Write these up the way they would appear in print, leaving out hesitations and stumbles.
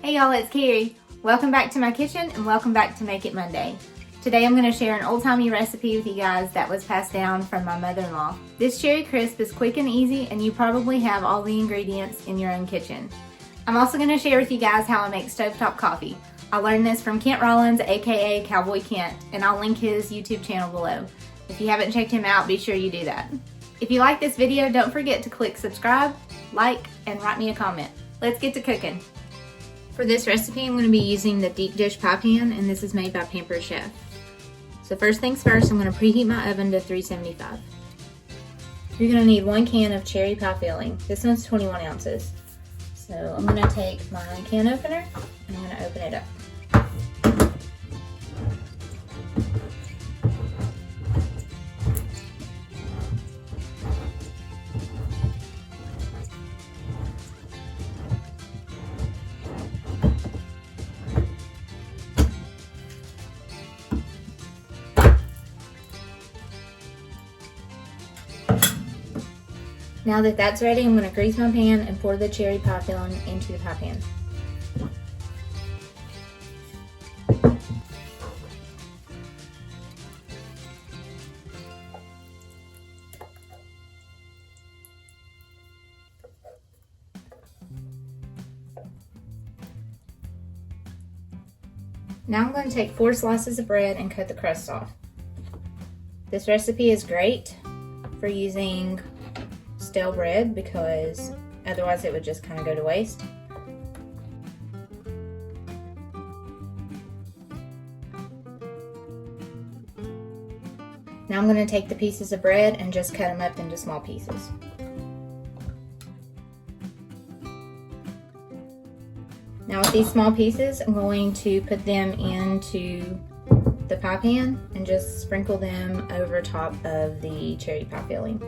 Hey y'all, it's Carrie. Welcome back to my kitchen and welcome back to Make It Monday. Today I'm going to share an old-timey recipe with you guys that was passed down from my mother-in-law. This cherry crisp is quick and easy and you probably have all the ingredients in your own kitchen. I'm also going to share with you guys how I make stovetop coffee. I learned this from Kent Rollins, aka Cowboy Kent, and I'll link his YouTube channel below. If you haven't checked him out, be sure you do that. If you like this video, don't forget to click subscribe, like, and write me a comment. Let's get to cooking. For this recipe, I'm going to be using the deep dish pie pan, and this is made by Pampered Chef. So first things first, I'm going to preheat my oven to 375. You're going to need 1 can of cherry pie filling. This one's 21 ounces. So I'm going to take my can opener and I'm going to open it up. Now that that's ready, I'm going to grease my pan and pour the cherry pie filling into the pie pan. Now I'm going to take 4 slices of bread and cut the crust off. This recipe is great for using stale bread because otherwise it would just kind of go to waste. Now I'm going to take the pieces of bread and just cut them up into small pieces. Now with these small pieces, I'm going to put them into the pie pan and just sprinkle them over top of the cherry pie filling.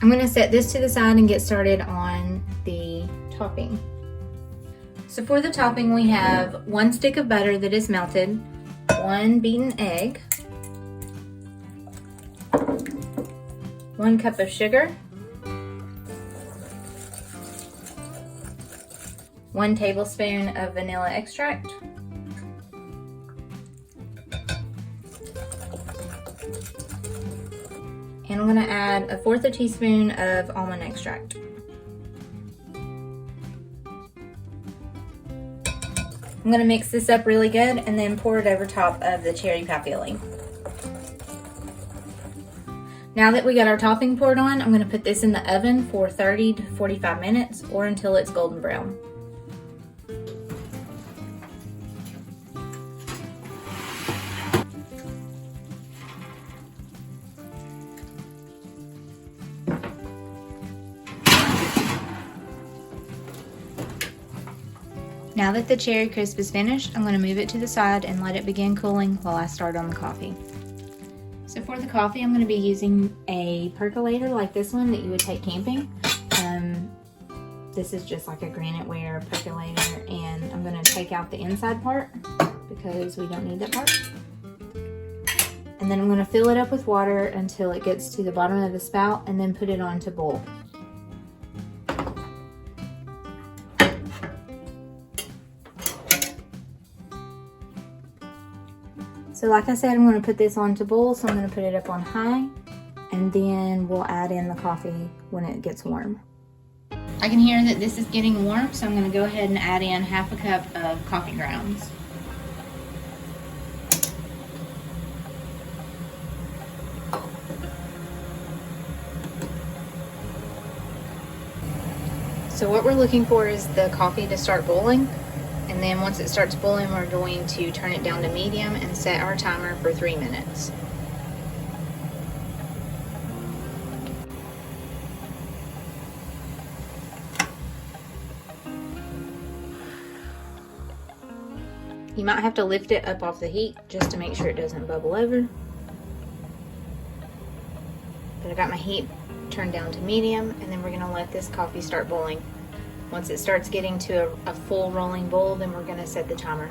I'm going to set this to the side and get started on the topping. So for the topping, we have 1 stick of butter that is melted, 1 beaten egg, 1 cup of sugar, 1 tablespoon of vanilla extract, and I'm going to add 1/4 teaspoon of almond extract. I'm going to mix this up really good and then pour it over top of the cherry pie filling. Now that we got our topping poured on, I'm going to put this in the oven for 30 to 45 minutes or until it's golden brown. Now that the cherry crisp is finished, I'm going to move it to the side and let it begin cooling while I start on the coffee. So for the coffee, I'm going to be using a percolator like this one that you would take camping. This is just like a graniteware percolator, and I'm going to take out the inside part because we don't need that part. And then I'm going to fill it up with water until it gets to the bottom of the spout and then put it on to boil. So like I said, I'm going to put this on to boil, so I'm going to put it up on high, and then we'll add in the coffee when it gets warm. I can hear that this is getting warm, so I'm going to go ahead and add in 1/2 cup of coffee grounds. So what we're looking for is the coffee to start boiling. And then once it starts boiling, we're going to turn it down to medium and set our timer for 3 minutes. You might have to lift it up off the heat just to make sure it doesn't bubble over. But I got my heat turned down to medium, and then we're going to let this coffee start boiling. Once it starts getting to a full rolling boil, then we're going to set the timer.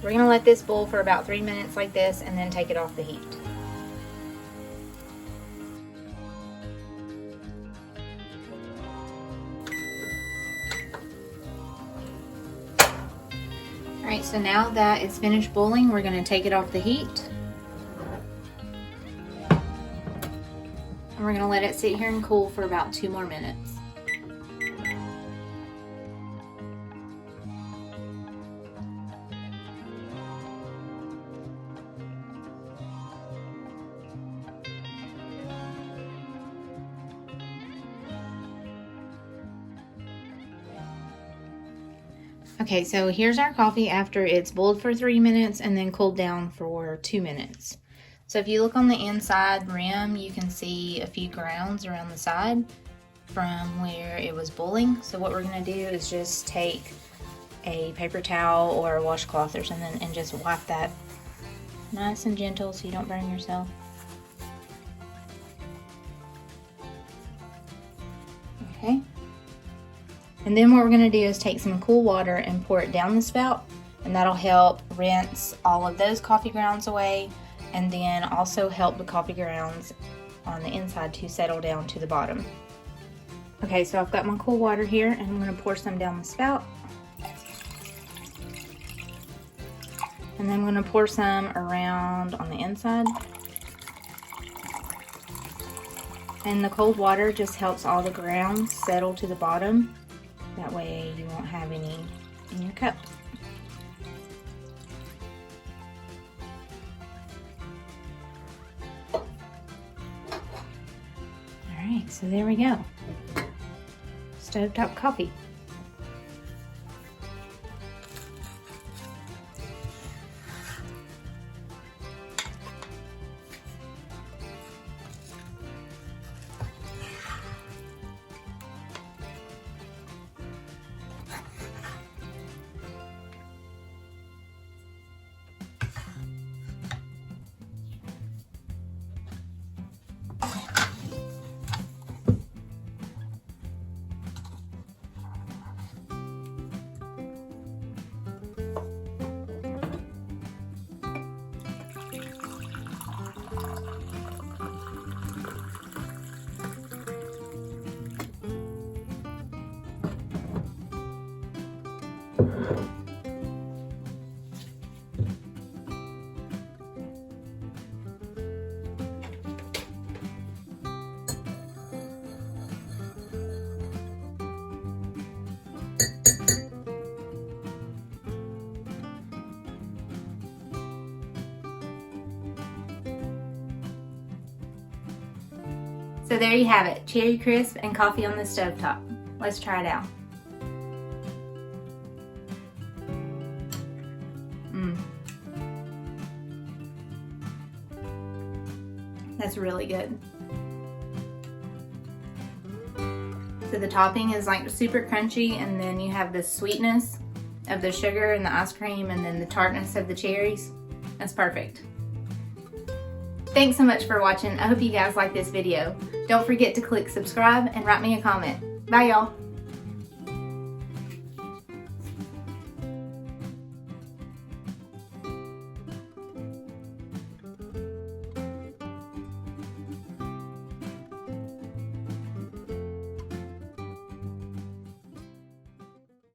We're gonna let this boil for about 3 minutes like this and then take it off the heat. Alright, so now that it's finished boiling, we're gonna take it off the heat. And we're gonna let it sit here and cool for about 2 more minutes. Okay, so here's our coffee after it's boiled for 3 minutes and then cooled down for 2 minutes. So if you look on the inside rim, you can see a few grounds around the side from where it was boiling. So what we're gonna do is just take a paper towel or a washcloth or something and just wipe that nice and gentle so you don't burn yourself. Okay. And then what we're gonna do is take some cool water and pour it down the spout, and that'll help rinse all of those coffee grounds away, and then also help the coffee grounds on the inside to settle down to the bottom. Okay, so I've got my cool water here, and I'm gonna pour some down the spout. And then I'm gonna pour some around on the inside. And the cold water just helps all the grounds settle to the bottom. That way you won't have any in your cup. Alright, so there we go. Stovetop coffee. So there you have it, cherry crisp and coffee on the stovetop. Let's try it out. That's really good. So the topping is like super crunchy, and then you have the sweetness of the sugar and the ice cream, and then the tartness of the cherries. That's perfect. Thanks so much for watching. I hope you guys like this video. Don't forget to click subscribe and write me a comment. Bye y'all.